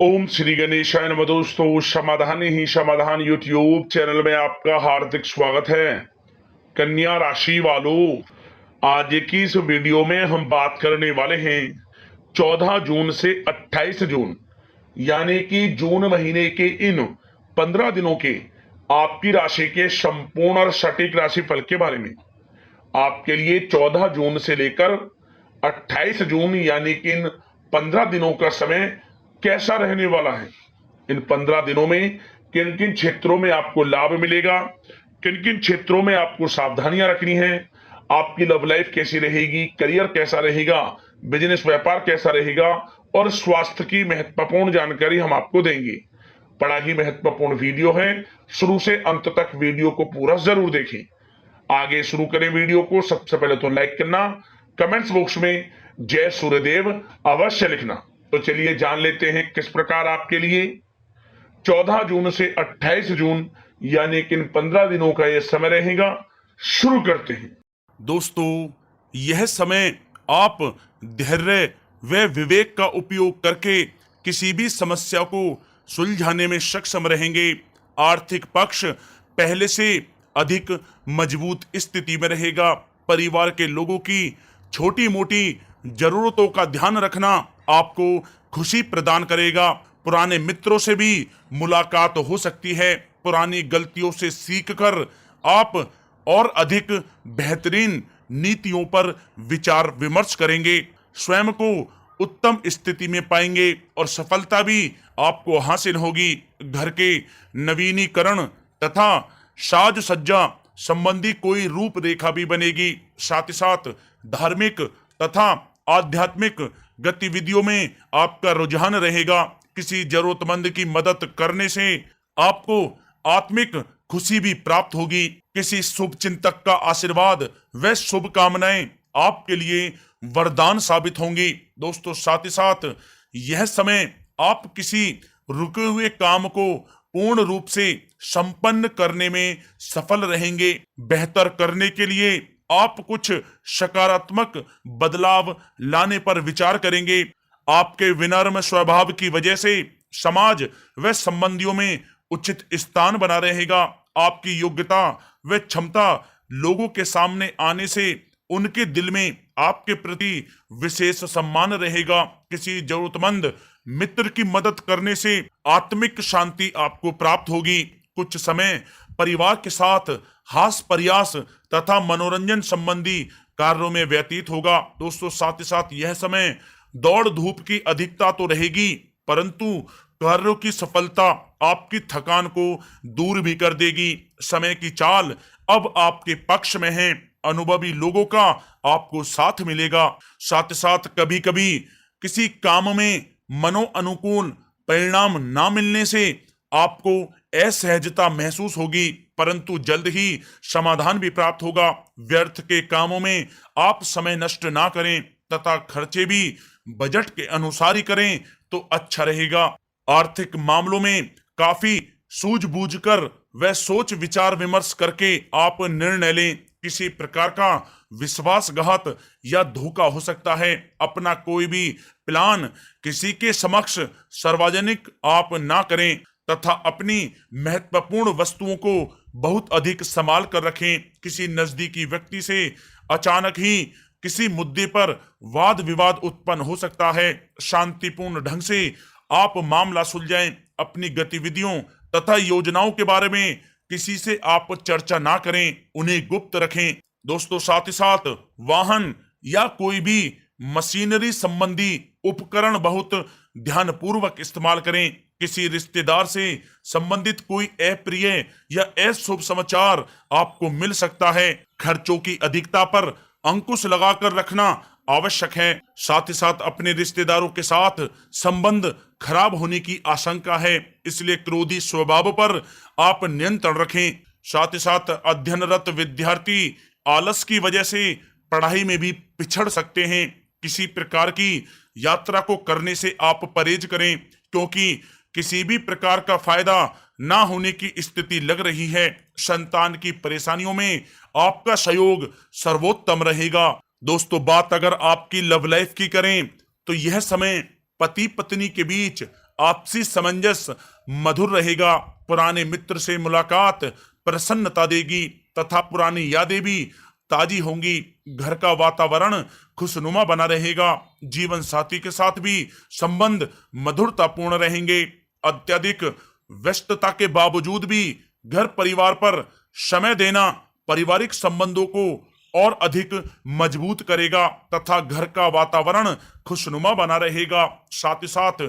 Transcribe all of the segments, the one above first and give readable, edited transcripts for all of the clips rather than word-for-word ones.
ओम श्री गणेशाय नमः। दोस्तों, समाधान ही समाधान यूट्यूब चैनल में आपका हार्दिक स्वागत है। कन्या राशि वालों, आज की इस वीडियो में हम बात करने वाले हैं 14 जून से 28 जून यानी कि जून महीने के इन 15 दिनों के आपकी राशि के संपूर्ण और सटीक राशि फल के बारे में। आपके लिए 14 जून से लेकर 28 जून यानी कि इन 15 दिनों का समय कैसा रहने वाला है। इन 15 दिनों में किन किन क्षेत्रों में आपको लाभ मिलेगा, किन किन क्षेत्रों में आपको सावधानियां रखनी है, आपकी लव लाइफ कैसी रहेगी, करियर कैसा रहेगा, बिजनेस व्यापार कैसा रहेगा और स्वास्थ्य की महत्वपूर्ण जानकारी हम आपको देंगे। बड़ा ही महत्वपूर्ण वीडियो है, शुरू से अंत तक वीडियो को पूरा जरूर देखें। आगे शुरू करें वीडियो को। सबसे पहले तो लाइक करना, कमेंट्स बॉक्स में जय सूर्यदेव अवश्य लिखना। तो चलिए जान लेते हैं किस प्रकार आपके लिए 14 जून से 28 जून यानी कि इन 15 दिनों का यह समय रहेगा। शुरू करते हैं। दोस्तों, यह समय आप धैर्य व विवेक का उपयोग करके किसी भी समस्या को सुलझाने में सक्षम रहेंगे। आर्थिक पक्ष पहले से अधिक मजबूत स्थिति में रहेगा। परिवार के लोगों की छोटी मोटी जरूरतों का ध्यान रखना आपको खुशी प्रदान करेगा। पुराने मित्रों से भी मुलाकात हो सकती है। पुरानी गलतियों से सीखकर आप और अधिक बेहतरीन नीतियों पर विचार विमर्श करेंगे। स्वयं को उत्तम स्थिति में पाएंगे और सफलता भी आपको हासिल होगी। घर के नवीनीकरण तथा साज सज्जा संबंधी कोई रूपरेखा भी बनेगी। साथ ही साथ धार्मिक तथा आध्यात्मिक गतिविधियों में आपका रुझान रहेगा। किसी जरूरतमंद की मदद करने से आपको आत्मिक खुशी भी प्राप्त होगी। किसी शुभ चिंतक का आशीर्वाद व शुभकामनाएं आपके लिए वरदान साबित होंगी। दोस्तों, साथ ही साथ यह समय आप किसी रुके हुए काम को पूर्ण रूप से संपन्न करने में सफल रहेंगे। बेहतर करने के लिए आप कुछ सकारात्मक बदलाव लाने पर विचार करेंगे। आपके विनम्र स्वभाव की वजह से समाज व संबंधियों में उचित स्थान बना रहेगा। आपकी योग्यता व क्षमता लोगों के सामने आने से उनके दिल में आपके प्रति विशेष सम्मान रहेगा। किसी जरूरतमंद मित्र की मदद करने से आत्मिक शांति आपको प्राप्त होगी। कुछ समय परिवार के साथ हास्य प्रयास तथा मनोरंजन संबंधी कार्यों में व्यतीत होगा। दोस्तों, साथ ही साथ यह समय दौड़ धूप की अधिकता तो रहेगी, परंतु कार्यों की सफलता आपकी थकान को दूर भी कर देगी। समय की चाल अब आपके पक्ष में है। अनुभवी लोगों का आपको साथ मिलेगा। साथ ही साथ कभी कभी किसी काम में मनो अनुकूल परिणाम ना मिलने से आपको असहजता महसूस होगी, परंतु जल्द ही समाधान भी प्राप्त होगा। व्यर्थ के कामों में आप समय नष्ट ना करें तथा खर्चे भी बजट के अनुसार ही करें तो अच्छा रहेगा। आर्थिक मामलों में काफी सूझबूझकर व सोच विचार विमर्श करके आप निर्णय लें। किसी प्रकार का विश्वासघात या धोखा हो सकता है। अपना कोई भी प्लान किसी के समक्ष सार्वजनिक आप ना करें तथा अपनी महत्वपूर्ण वस्तुओं को बहुत अधिक संभाल कर रखें। किसी नजदीकी व्यक्ति से अचानक ही किसी मुद्दे पर वाद विवाद उत्पन्न हो सकता है। शांतिपूर्ण ढंग से आप मामला सुलझाएं। अपनी गतिविधियों तथा योजनाओं के बारे में किसी से आप चर्चा ना करें, उन्हें गुप्त रखें। दोस्तों, साथ ही साथ वाहन या कोई भी मशीनरी संबंधी उपकरण बहुत ध्यानपूर्वक इस्तेमाल करें। किसी रिश्तेदार से संबंधित कोई अप्रिय या अशुभ समाचार आपको मिल सकता है। खर्चों की अधिकता पर अंकुश लगाकर रखना आवश्यक है। साथ ही साथ अपने रिश्तेदारों के साथ संबंध खराब होने की आशंका है, इसलिए क्रोधी स्वभाव पर आप नियंत्रण रखें। साथ ही साथ अध्ययनरत विद्यार्थी आलस की वजह से पढ़ाई में भी पिछड़ सकते हैं। किसी प्रकार की यात्रा को करने से आप परहेज करें, क्योंकि किसी भी प्रकार का फायदा ना होने की स्थिति लग रही है। संतान की परेशानियों में आपका सहयोग सर्वोत्तम रहेगा। दोस्तों, बात अगर आपकी लव लाइफ की करें तो यह समय पति पत्नी के बीच आपसी सामंजस्य मधुर रहेगा। पुराने मित्र से मुलाकात प्रसन्नता देगी तथा पुरानी यादें भी ताजी होंगी। घर का वातावरण खुशनुमा बना रहेगा। जीवन साथी के साथ भी संबंध मधुरतापूर्ण रहेंगे। अत्यधिक व्यस्तता के बावजूद भी घर परिवार पर समय देना पारिवारिक संबंधों को और अधिक मजबूत करेगा तथा घर का वातावरण खुशनुमा बना रहेगा। साथ ही साथ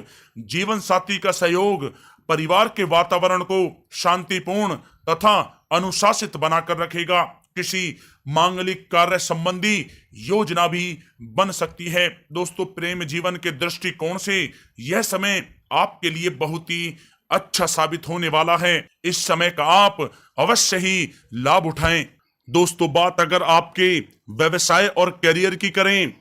जीवन साथी का सहयोग परिवार के वातावरण को शांतिपूर्ण तथा अनुशासित बनाकर रखेगा। किसी मांगलिक कार्य संबंधी योजना भी बन सकती है। दोस्तों, प्रेम जीवन के दृष्टिकोण से यह समय आपके लिए बहुत ही अच्छा साबित होने वाला है। इस समय का आप अवश्य ही लाभ उठाएं। दोस्तों, बात अगर आपके व्यवसाय और करियर की करें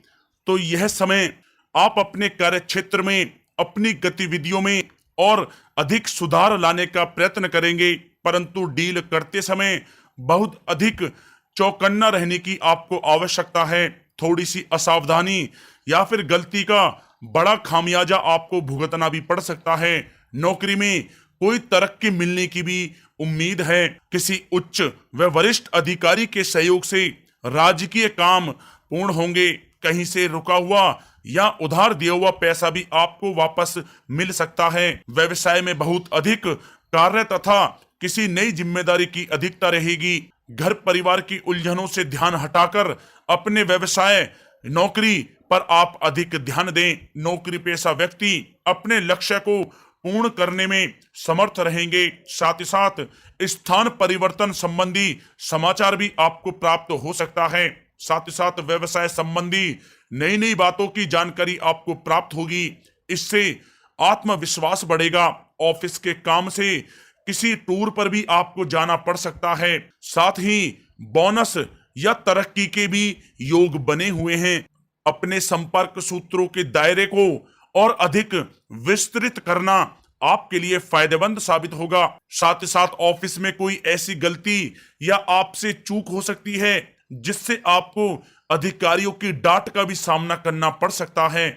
तो यह समय आप अपने कार्य क्षेत्र में अपनी गतिविधियों में और अधिक सुधार लाने का प्रयत्न करेंगे, परंतु डील करते समय बहुत अधिक चौकन्ना रहने की आपको आवश्यकता है। थोड़ी सी असावधानी या फिर गलती का बड़ा खामियाजा आपको भुगतना भी पड़ सकता है। नौकरी में कोई तरक्की मिलने की भी उम्मीद है। किसी उच्च व वरिष्ठ अधिकारी के सहयोग से राजकीय काम पूर्ण होंगे। कहीं से रुका हुआ या उधार दिया हुआ पैसा भी आपको वापस मिल सकता है। व्यवसाय में बहुत अधिक कार्य तथा किसी नई जिम्मेदारी की अधिकता रहेगी। घर परिवार की उलझनों से ध्यान हटाकर अपने व्यवसाय नौकरी पर आप अधिक ध्यान दें। नौकरी पेशा व्यक्ति अपने लक्ष्य को पूर्ण करने में समर्थ रहेंगे। साथ ही साथ स्थान परिवर्तन संबंधी समाचार भी आपको प्राप्त हो सकता है। साथ ही साथ व्यवसाय संबंधी नई नई बातों की जानकारी आपको प्राप्त होगी। इससे आत्मविश्वास बढ़ेगा। ऑफिस के काम से किसी टूर पर भी आपको जाना पड़ सकता है। साथ ही बोनस या तरक्की के भी योग बने हुए हैं। अपने संपर्क सूत्रों के दायरे को और अधिक विस्तृत करना आपके लिए फायदेमंद साबित होगा। साथ ही साथ ऑफिस में कोई ऐसी गलती या आपसे चूक हो सकती है जिससे आपको अधिकारियों की डांट का भी सामना करना पड़ सकता है,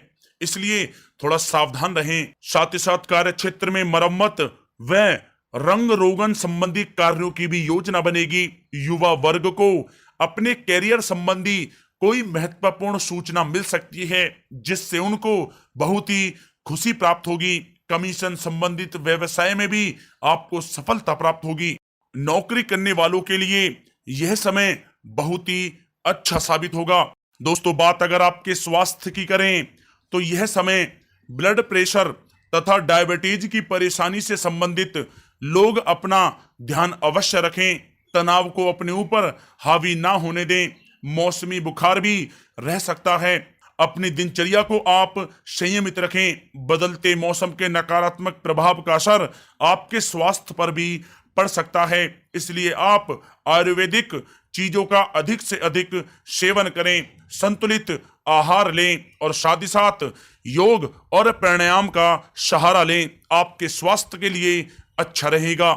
इसलिए थोड़ा सावधान रहें। साथ ही साथ कार्य क्षेत्र में मरम्मत व रंग रोगन संबंधी कार्यों की भी योजना बनेगी। युवा वर्ग को अपने कैरियर संबंधी कोई महत्वपूर्ण सूचना मिल सकती है जिससे उनको बहुत ही खुशी प्राप्त होगी। कमीशन संबंधित व्यवसाय में भी आपको सफलता प्राप्त होगी। नौकरी करने वालों के लिए यह समय बहुत ही अच्छा साबित होगा। दोस्तों, बात अगर आपके स्वास्थ्य की करें तो यह समय ब्लड प्रेशर तथा डायबिटीज की परेशानी से संबंधित लोग अपना ध्यान अवश्य रखें। तनाव को अपने ऊपर हावी ना होने दें। मौसमी बुखार भी रह सकता है। अपनी दिनचर्या को आप संयमित रखें। बदलते मौसम के नकारात्मक प्रभाव का असर आपके स्वास्थ्य पर भी पड़ सकता है, इसलिए आप आयुर्वेदिक चीजों का अधिक से अधिक सेवन करें, संतुलित आहार लें और साथ ही साथ योग और प्राणायाम का सहारा लें। आपके स्वास्थ्य के लिए अच्छा रहेगा।